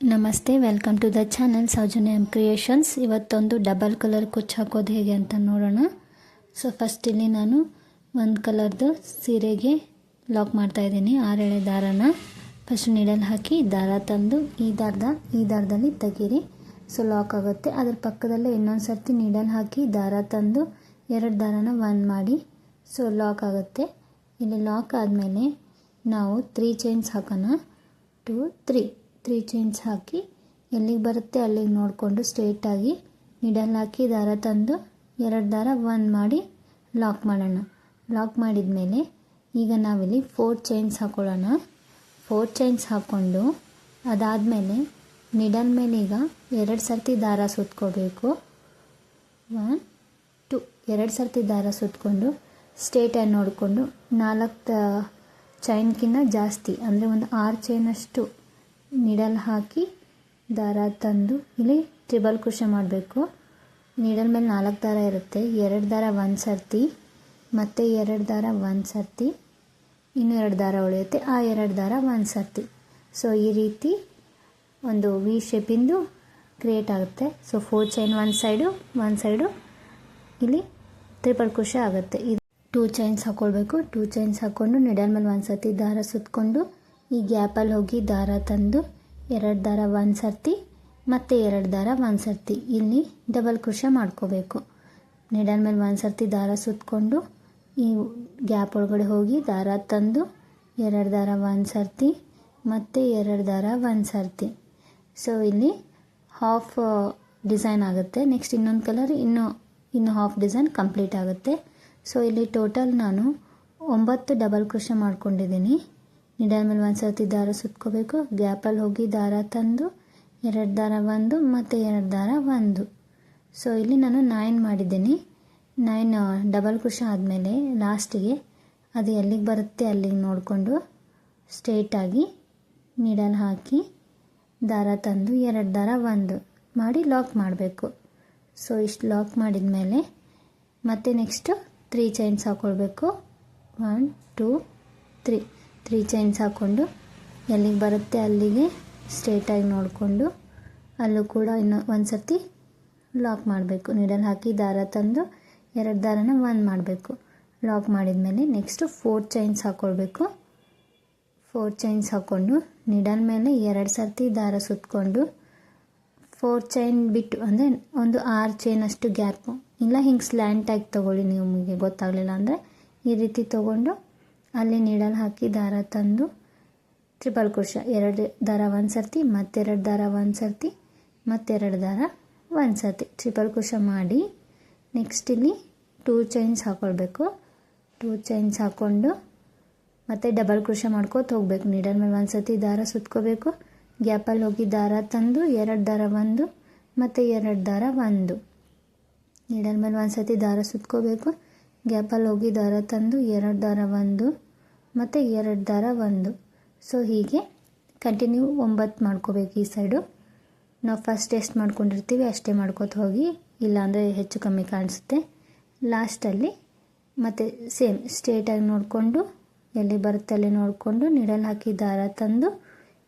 ನಮಸ್ತೆ, welcome to the channel Saujanya M creations. ಇವತ್ತೊಂದು double colour ಕುಚ್ಚು ಹಾಕೋದು ಹೇಗೆ ಅಂತ ನೋಡೋಣ. ಫಸ್ಟ್ ಇಲ್ಲಿ ನಾನು ಒಂದು ಕಲರ್ದು ಸೀರೆಗೆ ಲಾಕ್ ಮಾಡ್ತಾಯಿದ್ದೀನಿ. 6 ಎಳೆ ದಾರನ ಫಸ್ಟ್ ನೀಡಲ್ ಹಾಕಿ ದಾರ ತಂದು ಈ ದಾರದಲ್ಲಿ ತೆಗೀರಿ. ಲಾಕ್ ಆಗುತ್ತೆ. ಅದ್ರ ಪಕ್ಕದಲ್ಲೇ ಇನ್ನೊಂದು ಸರ್ತಿ ನೀಡಲ್ ಹಾಕಿ ದಾರ ತಂದು 2 ದಾರನ 1 ಮಾಡಿ ಲಾಕ್ ಆಗುತ್ತೆ. ಇಲ್ಲಿ ಲಾಕ್ ಆದಮೇಲೆ ನಾವು 3 ಚೈನ್ಸ್ ಹಾಕೋಣ. 2 3 ಚೈನ್ಸ್ ಹಾಕಿ ಎಲ್ಲಿಗೆ ಬರುತ್ತೆ ಅಲ್ಲಿಗೆ ನೋಡಿಕೊಂಡು ಸ್ಟ್ರೇಟಾಗಿ ನೀಡಲ್ ಹಾಕಿ ದಾರ ತಂದು 2 ದಾರ 1 ಮಾಡಿ ಲಾಕ್ ಮಾಡೋಣ. ಲಾಕ್ ಮಾಡಿದ ಮೇಲೆ ಈಗ ನಾವಿಲ್ಲಿ 4 ಚೈನ್ಸ್ ಹಾಕೊಳ್ಳೋಣ. 4 ಚೈನ್ಸ್ ಹಾಕ್ಕೊಂಡು ಅದಾದಮೇಲೆ ನೀಡಲ್ ಮೇಲೆ ಈಗ 2 ಸರ್ತಿ ದಾರ ಸುತ್ಕೋಬೇಕು. 1 2 2 ಸರ್ತಿ ದಾರ ಸುತ್ಕೊಂಡು ಸ್ಟ್ರೇಟಾಗಿ ನೋಡಿಕೊಂಡು 4 ಚೈನ್ಗಿಂತ ಜಾಸ್ತಿ ಅಂದರೆ ಒಂದು 6 ಚೈನಷ್ಟು ನೀಡಲ್ ಹಾಕಿ ದಾರ ತಂದು ಇಲ್ಲಿ ಟ್ರಿಬಲ್ ಕ್ರೋಶೆ ಮಾಡಬೇಕು. ನೀಡಲ್ ಮೇಲೆ 4 ದಾರ ಇರುತ್ತೆ. 2 ದಾರ 1 ಸರ್ತಿ ಮತ್ತು 2 ದಾರ 1 ಸರ್ತಿ, ಇನ್ನೂ 2 ದಾರ ಉಳಿಯುತ್ತೆ. ಆ 2 ದಾರ 1 ಸರ್ತಿ. ಈ ರೀತಿ ಒಂದು ವಿ ಶೇಪಿಂದು ಕ್ರಿಯೇಟ್ ಆಗುತ್ತೆ. 4 ಚೈನ್ ಒಂದು ಸೈಡು ಇಲ್ಲಿ ಟ್ರಿಬಲ್ ಕ್ರೋಶೆ ಆಗುತ್ತೆ. ಇದು 2 ಚೈನ್ಸ್ ಹಾಕ್ಕೊಳ್ಬೇಕು. 2 ಚೈನ್ಸ್ ಹಾಕ್ಕೊಂಡು ನೀಡಲ್ ಮೇಲೆ 1 ಸರ್ತಿ ದಾರ ಸುತ್ತಕೊಂಡು ಈ ಗ್ಯಾಪಲ್ಲಿ ಹೋಗಿ ದಾರ ತಂದು 2 ದಾರ 1 ಸರ್ತಿ ಮತ್ತು 2 ದಾರ 1 ಸರ್ತಿ ಇಲ್ಲಿ ಡಬಲ್ ಕ್ರೋಶೆ ಮಾಡ್ಕೋಬೇಕು. ನೀಡಲ್ ಮೇಲೆ 1 ಸರ್ತಿ ದಾರ ಸುತ್ತಕೊಂಡು ಈ ಗ್ಯಾಪ್ ಒಳಗಡೆ ಹೋಗಿ ದಾರ ತಂದು 2 ದಾರ 1 ಸರ್ತಿ ಮತ್ತು 2 ದಾರ 1 ಸರ್ತಿ. ಇಲ್ಲಿ ಹಾಫ್ ಡಿಸೈನ್ ಆಗುತ್ತೆ. ನೆಕ್ಸ್ಟ್ ಇನ್ನೊಂದು ಕಲರ್ ಇನ್ನು ಹಾಫ್ ಡಿಸೈನ್ ಕಂಪ್ಲೀಟ್ ಆಗುತ್ತೆ. ಇಲ್ಲಿ ಟೋಟಲ್ ನಾನು 9 ಡಬಲ್ ಕ್ರೋಶೆ ಮಾಡ್ಕೊಂಡಿದ್ದೀನಿ. ನೀಡಲ್ ಮೇಲೆ 1 ಸರ್ತಿ ದಾರ ಸುತ್ಕೋಬೇಕು. ಗ್ಯಾಪಲ್ಲಿ ಹೋಗಿ ದಾರ ತಂದು 2 ದಾರ 1 ಮತ್ತು 2 ದಾರ 1. ಇಲ್ಲಿ ನಾನು 9 ಮಾಡಿದ್ದೀನಿ. 9 ಡಬಲ್ ಕ್ರೋಶೆ ಆದಮೇಲೆ ಲಾಸ್ಟಿಗೆ ಅದು ಎಲ್ಲಿಗೆ ಬರುತ್ತೆ ಅಲ್ಲಿಗೆ ನೋಡಿಕೊಂಡು ಸ್ಟ್ರೇಟಾಗಿ ನೀಡಲ್ ಹಾಕಿ ದಾರ ತಂದು 2 ದಾರ 1 ಮಾಡಿ ಲಾಕ್ ಮಾಡಬೇಕು. ಇಷ್ಟು ಲಾಕ್ ಮಾಡಿದ ಮೇಲೆ ಮತ್ತೆ ನೆಕ್ಸ್ಟು 3 ಚೈನ್ಸ್ ಹಾಕ್ಕೊಳ್ಬೇಕು. 1 2 3 ಚೈನ್ಸ್ ಹಾಕ್ಕೊಂಡು ಎಲ್ಲಿಗೆ ಬರುತ್ತೆ ಅಲ್ಲಿಗೆ ಸ್ಟ್ರೇಟಾಗಿ ನೋಡಿಕೊಂಡು ಅಲ್ಲೂ ಕೂಡ ಇನ್ನೂ 1 ಸರ್ತಿ ಲಾಕ್ ಮಾಡಬೇಕು. ನೀಡಲ್ ಹಾಕಿ ದಾರ ತಂದು 2 ದಾರನ 1 ಮಾಡಬೇಕು. ಲಾಕ್ ಮಾಡಿದ ಮೇಲೆ ನೆಕ್ಸ್ಟು 4 ಚೈನ್ಸ್ ಹಾಕ್ಕೊಳ್ಬೇಕು. 4 ಚೈನ್ಸ್ ಹಾಕ್ಕೊಂಡು ನೀಡಲ್ ಮೇಲೆ 2 ಸರ್ತಿ ದಾರ ಸುತ್ತಕೊಂಡು 4 ಚೈನ್ ಬಿಟ್ಟು ಅಂದರೆ ಒಂದು 6 ಚೈನಷ್ಟು ಗ್ಯಾಪು ಇಲ್ಲ ಹಿಂಗೆ ಸ್ಲ್ಯಾಂಟಾಗಿ ತೊಗೊಳ್ಳಿ. ನಿಮಗೆ ಗೊತ್ತಾಗಲಿಲ್ಲ ಅಂದರೆ ಈ ರೀತಿ ತೊಗೊಂಡು ಅಲ್ಲಿ ನೀಡಲ್ ಹಾಕಿ ದಾರ ತಂದು ಟ್ರಿಬಲ್ ಕ್ರೋಶೆ 2 ದಾರ 1 ಸರ್ತಿ ಮತ್ತು 2 ದಾರ 1 ಸರ್ತಿ ಮತ್ತು 2 ದಾರ 1 ಸರ್ತಿ ಟ್ರಿಬಲ್ ಕ್ರೋಶೆ ಮಾಡಿ ನೆಕ್ಸ್ಟ್ ಇಲ್ಲಿ 2 ಚೈನ್ಸ್ ಹಾಕ್ಕೊಳ್ಬೇಕು. 2 ಚೈನ್ಸ್ ಹಾಕ್ಕೊಂಡು ಮತ್ತು ಡಬಲ್ ಕ್ರೋಶೆ ಮಾಡ್ಕೋತ ಹೋಗಬೇಕು. ನೀಡಲ್ ಮೇಲೆ 1 ಸರ್ತಿ ದಾರ ಸುತ್ಕೋಬೇಕು. ಗ್ಯಾಪಲ್ಲಿ ಹೋಗಿ ದಾರ ತಂದು 2 ದಾರ 1 ಮತ್ತು 2 ದಾರ 1. ನೀಡಲ್ ಮೇಲೆ 1 ಸರ್ತಿ ದಾರ ಸುತ್ಕೋಬೇಕು. ಗ್ಯಾಪಲ್ಲಿ ಹೋಗಿ ದಾರ ತಂದು 2 ದಾರ 1 ಮತ್ತು 2 ದಾರ 1. ಹೀಗೆ ಕಂಟಿನ್ಯೂ 9 ಮಾಡ್ಕೋಬೇಕು. ಈ ಸೈಡು ನಾವು ಫಸ್ಟ್ ಎಷ್ಟು ಮಾಡ್ಕೊಂಡಿರ್ತೀವಿ ಅಷ್ಟೇ ಮಾಡ್ಕೋತ ಹೋಗಿ, ಇಲ್ಲಾಂದರೆ ಹೆಚ್ಚು ಕಮ್ಮಿ ಕಾಣಿಸುತ್ತೆ. ಲಾಸ್ಟಲ್ಲಿ ಮತ್ತು ಸೇಮ್ ಸ್ಟ್ರೇಟಾಗಿ ನೋಡಿಕೊಂಡು ಎಲ್ಲಿ ಬರುತ್ತೆ ಅಲ್ಲಿ ನೋಡಿಕೊಂಡು ನೀಡಲ್ ಹಾಕಿ ದಾರ ತಂದು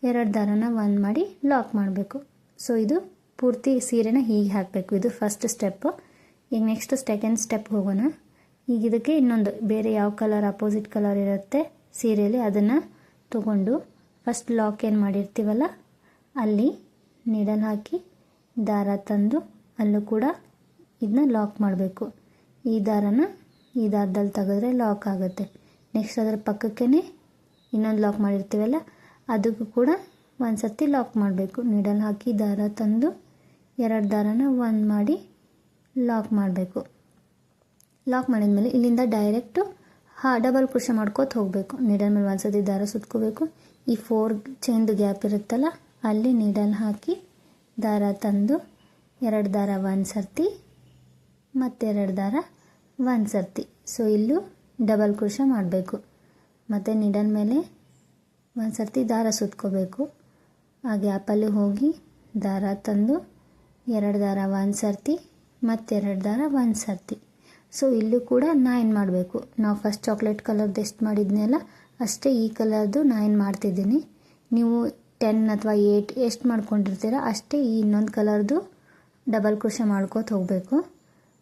2 ದಾರನ 1 ಮಾಡಿ ಲಾಕ್ ಮಾಡಬೇಕು. ಇದು ಪೂರ್ತಿ ಸೀರೆನ ಹೀಗೆ ಹಾಕಬೇಕು. ಇದು ಫಸ್ಟ್ ಸ್ಟೆಪ್ಪು. ಈಗ ನೆಕ್ಸ್ಟ್ ಸೆಕೆಂಡ್ ಸ್ಟೆಪ್ಗೆ ಹೋಗೋಣ. ಈಗ ಇದಕ್ಕೆ ಇನ್ನೊಂದು ಬೇರೆ ಯಾವ ಕಲರ್ ಅಪೋಸಿಟ್ ಕಲರ್ ಇರುತ್ತೆ ಸೀರೆಯಲ್ಲಿ ಅದನ್ನು ತೊಗೊಂಡು ಫಸ್ಟ್ ಲಾಕ್ ಏನು ಮಾಡಿರ್ತೀವಲ್ಲ ಅಲ್ಲಿ ನೀಡಲ್ ಹಾಕಿ ದಾರ ತಂದು ಅಲ್ಲೂ ಕೂಡ ಇದನ್ನ ಲಾಕ್ ಮಾಡಬೇಕು. ಈ ದಾರದಲ್ಲಿ ತೆಗೆದ್ರೆ ಲಾಕ್ ಆಗುತ್ತೆ. ನೆಕ್ಸ್ಟ್ ಅದರ ಪಕ್ಕಕ್ಕೇ ಇನ್ನೊಂದು ಲಾಕ್ ಮಾಡಿರ್ತೀವಲ್ಲ ಅದಕ್ಕೂ ಕೂಡ 1 ಸರ್ತಿ ಲಾಕ್ ಮಾಡಬೇಕು. ನೀಡಲ್ ಹಾಕಿ ದಾರ ತಂದು 2 ದಾರನ 1 ಮಾಡಿ ಲಾಕ್ ಮಾಡಬೇಕು. ಲಾಕ್ ಮಾಡಿದ್ಮೇಲೆ ಇಲ್ಲಿಂದ ಡೈರೆಕ್ಟು ಡಬಲ್ ಕ್ರೋಶೆ ಮಾಡ್ಕೋತ ಹೋಗಬೇಕು. ನೀಡಲ್ ಮೇಲೆ 1 ಸರ್ತಿ ದಾರ ಸುತ್ಕೋಬೇಕು. ಈ 4 ಚೈನ್ದು ಗ್ಯಾಪ್ ಇರುತ್ತಲ್ಲ ಅಲ್ಲಿ ನೀಡಲ್ ಹಾಕಿ ದಾರ ತಂದು 2 ದಾರ 1 ಸರ್ತಿ ಮತ್ತು 2 ದಾರ 1 ಸರ್ತಿ. ಇಲ್ಲೂ ಡಬಲ್ ಕ್ರೋಶೆ ಮಾಡಬೇಕು. ಮತ್ತು ನೀಡಲ್ ಮೇಲೆ 1 ಸರ್ತಿ ದಾರ ಸುತ್ಕೋಬೇಕು. ಆ ಗ್ಯಾಪಲ್ಲಿ ಹೋಗಿ ದಾರ ತಂದು 2 ದಾರ 1 ಸರ್ತಿ ಮತ್ತು 2 ದಾರ 1 ಸರ್ತಿ. ಇಲ್ಲೂ ಕೂಡ 9 ಮಾಡಬೇಕು. ನಾವು ಫಸ್ಟ್ ಚಾಕ್ಲೇಟ್ ಕಲರ್ದು ಎಷ್ಟು ಮಾಡಿದ್ನಲ್ಲ ಅಷ್ಟೇ ಈ ಕಲರ್ದು 9 ಮಾಡ್ತಿದ್ದೀನಿ. ನೀವು 10 ಅಥವಾ 8 ಎಷ್ಟು ಮಾಡ್ಕೊಂಡಿರ್ತೀರ ಅಷ್ಟೇ ಈ ಇನ್ನೊಂದು ಕಲರ್ದು ಡಬಲ್ ಕ್ರೋಶೆ ಮಾಡ್ಕೋತ ಹೋಗಬೇಕು.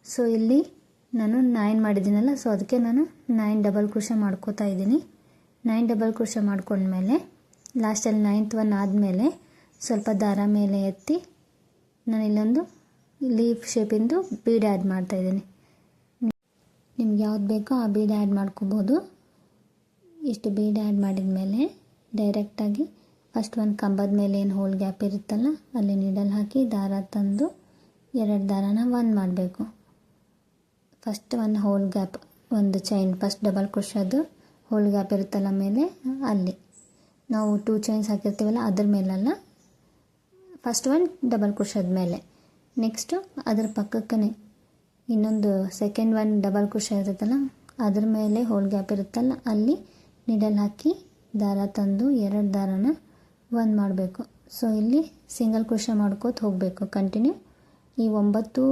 ಸೊ ಇಲ್ಲಿ ನಾನು 9 ಮಾಡಿದ್ದೀನಲ್ಲ, ಸೊ ಅದಕ್ಕೆ ನಾನು 9 ಡಬಲ್ ಕ್ರೋಶೆ ಮಾಡ್ಕೋತಾ ಇದ್ದೀನಿ. 9 ಡಬಲ್ ಕ್ರೋಶೆ ಮಾಡ್ಕೊಂಡ್ಮೇಲೆ ಲಾಸ್ಟಲ್ಲಿ 9th ಒನ್ ಆದಮೇಲೆ ಸ್ವಲ್ಪ ದಾರ ಮೇಲೆ ಎತ್ತಿ ನಾನು ಇಲ್ಲೊಂದು ಲೀಫ್ ಶೇಪಿಂದು ಬೀಡ್ ಆ್ಯಡ್ ಮಾಡ್ತಾಯಿದ್ದೀನಿ. ನಿಮ್ಗೆ ಯಾವ್ದು ಬೇಕೋ ಆ ಬೀಡ್ ಆ್ಯಡ್ ಮಾಡ್ಕೋಬೋದು. ಇಷ್ಟು ಬೀಡ್ ಆ್ಯಡ್ ಮಾಡಿದ ಮೇಲೆ ಡೈರೆಕ್ಟಾಗಿ ಫಸ್ಟ್ ಒಂದು ಕಂಬದ ಮೇಲೆ ಏನು ಹೋಲ್ ಗ್ಯಾಪ್ ಇರುತ್ತಲ್ಲ ಅಲ್ಲಿ ನೀಡಲ್ ಹಾಕಿ ದಾರ ತಂದು 2 ದಾರಾನ ಒಂದು ಮಾಡಬೇಕು. ಫಸ್ಟ್ ಒಂದು ಹೋಲ್ ಗ್ಯಾಪ್, ಒಂದು ಚೈನ್ ಫಸ್ಟ್ ಡಬಲ್ ಕ್ರೋಶದ್ದು ಹೋಲ್ ಗ್ಯಾಪ್ ಇರುತ್ತಲ್ಲ ಮೇಲೆ ಅಲ್ಲಿ ನಾವು 2 ಚೈನ್ಸ್ ಹಾಕಿರ್ತೀವಲ್ಲ ಅದ್ರ ಮೇಲಲ್ಲ, ಫಸ್ಟ್ ಒಂದು ಡಬಲ್ ಕ್ರೋಶದ ಮೇಲೆ. ನೆಕ್ಸ್ಟು ಅದರ ಪಕ್ಕಕ್ಕೇ ಇನ್ನೊಂದು ಸೆಕೆಂಡ್ ಒಂದು ಡಬಲ್ ಕ್ರೋಶೆ ಇರುತ್ತಲ್ಲ ಅದ್ರ ಮೇಲೆ ಹೋಲ್ ಗ್ಯಾಪ್ ಇರುತ್ತಲ್ಲ ಅಲ್ಲಿ ನೀಡಲ್ ಹಾಕಿ ದಾರ ತಂದು 2 ದಾರಾನ ಒಂದು ಮಾಡಬೇಕು. ಸೊ ಇಲ್ಲಿ ಸಿಂಗಲ್ ಕ್ರೋಶೆ ಮಾಡ್ಕೋತ ಹೋಗಬೇಕು ಕಂಟಿನ್ಯೂ. ಈ 9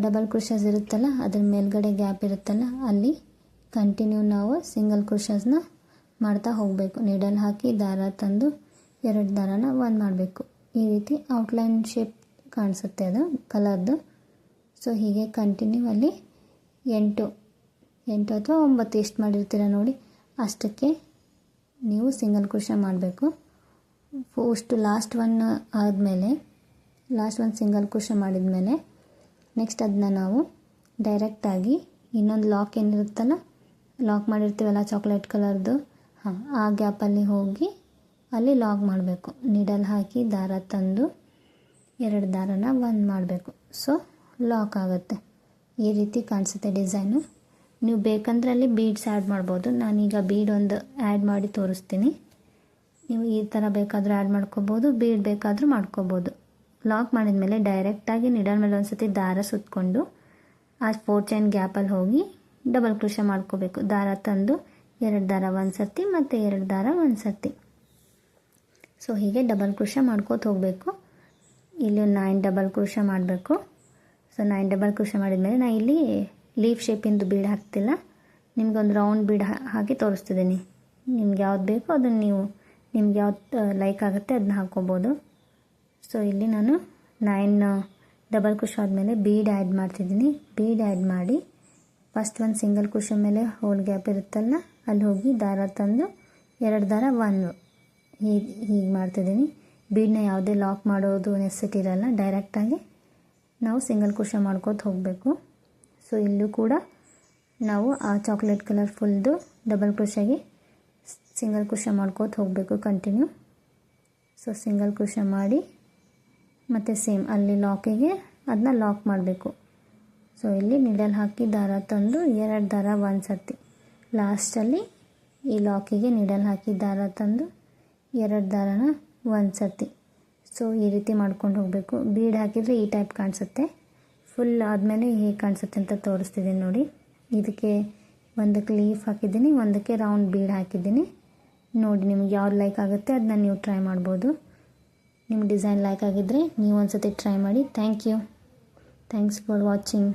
ಡಬಲ್ ಕ್ರೋಶಸ್ ಇರುತ್ತಲ್ಲ ಅದ್ರ ಮೇಲ್ಗಡೆ ಗ್ಯಾಪ್ ಇರುತ್ತಲ್ಲ ಅಲ್ಲಿ ಕಂಟಿನ್ಯೂ ನಾವು ಸಿಂಗಲ್ ಕ್ರೋಶಸ್ನ ಮಾಡ್ತಾ ಹೋಗಬೇಕು. ನೀಡಲ್ ಹಾಕಿ ದಾರ ತಂದು 2 ದಾರಾನ ಒಂದು ಮಾಡಬೇಕು. ಈ ರೀತಿ ಔಟ್ಲೈನ್ ಶೇಪ್ ಕಾಣಿಸುತ್ತೆ ಅದು ಕಲರ್ದು. ಸೊ ಹೀಗೆ ಕಂಟಿನ್ಯೂ ಅಲ್ಲಿ 8 ಅಥವಾ 9 ಎಷ್ಟು ಮಾಡಿರ್ತೀರ ನೋಡಿ ಅಷ್ಟಕ್ಕೆ ನೀವು ಸಿಂಗಲ್ ಕ್ರೋಶೆ ಮಾಡಬೇಕು. ಅಷ್ಟು ಲಾಸ್ಟ್ ಒನ್ ಆದಮೇಲೆ ಲಾಸ್ಟ್ ಒಂದು ಸಿಂಗಲ್ ಕ್ರೋಶೆ ಮಾಡಿದ ಮೇಲೆ ನೆಕ್ಸ್ಟ್ ಅದನ್ನ ನಾವು ಡೈರೆಕ್ಟಾಗಿ ಇನ್ನೊಂದು ಲಾಕ್ ಏನಿರುತ್ತಲ್ಲ, ಲಾಕ್ ಮಾಡಿರ್ತೀವಲ್ಲ ಚಾಕ್ಲೇಟ್ ಕಲರ್ದು, ಆ ಗ್ಯಾಪಲ್ಲಿ ಹೋಗಿ ಅಲ್ಲಿ ಲಾಕ್ ಮಾಡಬೇಕು. ನೀಡಲ್ ಹಾಕಿ ದಾರ ತಂದು 2 ದಾರಾನ ಒಂದು ಮಾಡಬೇಕು. ಸೊ ಲಾಕ್ ಆಗುತ್ತೆ. ಈ ರೀತಿ ಕಾಣಿಸುತ್ತೆ ಡಿಸೈನು. ನೀವು ಬೇಕಂದ್ರೆ ಅಲ್ಲಿ ಬೀಡ್ಸ್ ಆ್ಯಡ್ ಮಾಡ್ಬೋದು. ನಾನೀಗ ಬೀಡ್ ಒಂದು ಆ್ಯಡ್ ಮಾಡಿ ತೋರಿಸ್ತೀನಿ. ನೀವು ಈ ಥರ ಬೇಕಾದರೂ ಆ್ಯಡ್ ಮಾಡ್ಕೋಬೋದು, ಬೀಡ್ ಬೇಕಾದರೂ ಮಾಡ್ಕೋಬೋದು. ಲಾಕ್ ಮಾಡಿದ ಮೇಲೆ ಡೈರೆಕ್ಟಾಗಿ ನೀಡಲ್ ಮೇಲೆ ಒಂದು ಸತಿ ದಾರ ಸುತ್ತಕೊಂಡು ಆ 4 ಚೈನ್ ಗ್ಯಾಪಲ್ಲಿ ಹೋಗಿ ಡಬಲ್ ಕ್ರೋಶೆ ಮಾಡ್ಕೋಬೇಕು. ದಾರ ತಂದು 2 ದಾರ ಒಂದು ಸರ್ತಿ ಮತ್ತು 2 ದಾರ ಒಂದು ಸರ್ತಿ. ಸೊ ಹೀಗೆ ಡಬಲ್ ಕ್ರೋಶೆ ಮಾಡ್ಕೋತ ಹೋಗಬೇಕು. ಇಲ್ಲಿ 9 ಡಬಲ್ ಕ್ರೋಶೆ ಮಾಡಬೇಕು. ಸೊ 9 ಡಬಲ್ ಕ್ರೋಶೆ ಮಾಡಿದ್ಮೇಲೆ ನಾನು ಇಲ್ಲಿ ಲೀಫ್ ಶೇಪಿಂದು ಬೀಡ್ ಹಾಕ್ತಿಲ್ಲ, ನಿಮ್ಗೊಂದು ರೌಂಡ್ ಬೀಡ್ ಹಾಕಿ ತೋರಿಸ್ತಿದ್ದೀನಿ. ನಿಮ್ಗೆ ಯಾವ್ದು ಬೇಕೋ ಅದನ್ನು ನೀವು ನಿಮ್ಗೆ ಯಾವ್ದು ಲೈಕ್ ಆಗುತ್ತೆ ಅದನ್ನ ಹಾಕ್ಕೋಬೋದು. ಸೊ ಇಲ್ಲಿ ನಾನು 9 ಡಬಲ್ ಕ್ರೋಶೆ ಆದಮೇಲೆ ಬೀಡ್ ಆ್ಯಡ್ ಮಾಡ್ತಿದ್ದೀನಿ. ಬೀಡ್ ಆ್ಯಡ್ ಮಾಡಿ ಫಸ್ಟ್ ಒಂದು ಸಿಂಗಲ್ ಕ್ರೋಶೆ ಮೇಲೆ ಹೋಲ್ ಗ್ಯಾಪ್ ಇರುತ್ತಲ್ಲ ಅಲ್ಲಿ ಹೋಗಿ ದಾರ ತಂದು 2 ದಾರ ಒಂದು ಹೀಗೆ ಮಾಡ್ತಿದ್ದೀನಿ. ಬೀಡನ್ನ ಯಾವುದೇ ಲಾಕ್ ಮಾಡೋದು ನೆಸೆಸಿಟಿ ಇರಲ್ಲ, ಡೈರೆಕ್ಟಾಗಿ ನಾವು ಸಿಂಗಲ್ ಕ್ರೋಶೆ ಮಾಡ್ಕೋತ ಹೋಗಬೇಕು. ಸೊ ಇಲ್ಲೂ ಕೂಡ ನಾವು ಆ ಚಾಕ್ಲೇಟ್ ಕಲರ್ ಫುಲ್ದು ಡಬಲ್ ಕ್ರೋಶೆಗೆ ಸಿಂಗಲ್ ಕ್ರೋಶೆ ಮಾಡ್ಕೋತ ಹೋಗಬೇಕು ಕಂಟಿನ್ಯೂ. ಸೊ ಸಿಂಗಲ್ ಕ್ರೋಶೆ ಮಾಡಿ ಮತ್ತು ಸೇಮ್ ಅಲ್ಲಿ ಲಾಕಿಗೆ ಅದನ್ನ ಲಾಕ್ ಮಾಡಬೇಕು. ಸೊ ಇಲ್ಲಿ ನೀಡಲ್ ಹಾಕಿ ದಾರ ತಂದು 2 ದಾರ ಒಂದು ಸರ್ತಿ. ಲಾಸ್ಟಲ್ಲಿ ಈ ಲಾಕಿಗೆ ನೀಡಲ್ ಹಾಕಿ ದಾರ ತಂದು 2 ದಾರನ ಒಂದು ಸರ್ತಿ. ಸೊ ಈ ರೀತಿ ಮಾಡ್ಕೊಂಡು ಹೋಗಬೇಕು. ಬೀಡ್ ಹಾಕಿದರೆ ಈ ಟೈಪ್ ಕಾಣಿಸುತ್ತೆ. ಫುಲ್ ಆದಮೇಲೆ ಹೇಗೆ ಕಾಣಿಸುತ್ತೆ ಅಂತ ತೋರಿಸ್ತಿದ್ದೀನಿ ನೋಡಿ. ಇದಕ್ಕೆ ಒಂದಕ್ಕೆ ಲೀಫ್ ಹಾಕಿದ್ದೀನಿ, ಒಂದಕ್ಕೆ ರೌಂಡ್ ಬೀಡ್ ಹಾಕಿದ್ದೀನಿ. ನೋಡಿ ನಿಮ್ಗೆ ಯಾವ್ದು ಲೈಕ್ ಆಗುತ್ತೆ ಅದನ್ನ ನೀವು ಟ್ರೈ ಮಾಡ್ಬೋದು. ನಿಮ್ಮ ಡಿಸೈನ್ ಲೈಕ್ ಆಗಿದ್ದರೆ ನೀವು ಒಂದು ಸತಿ ಟ್ರೈ ಮಾಡಿ. Thanks for watching.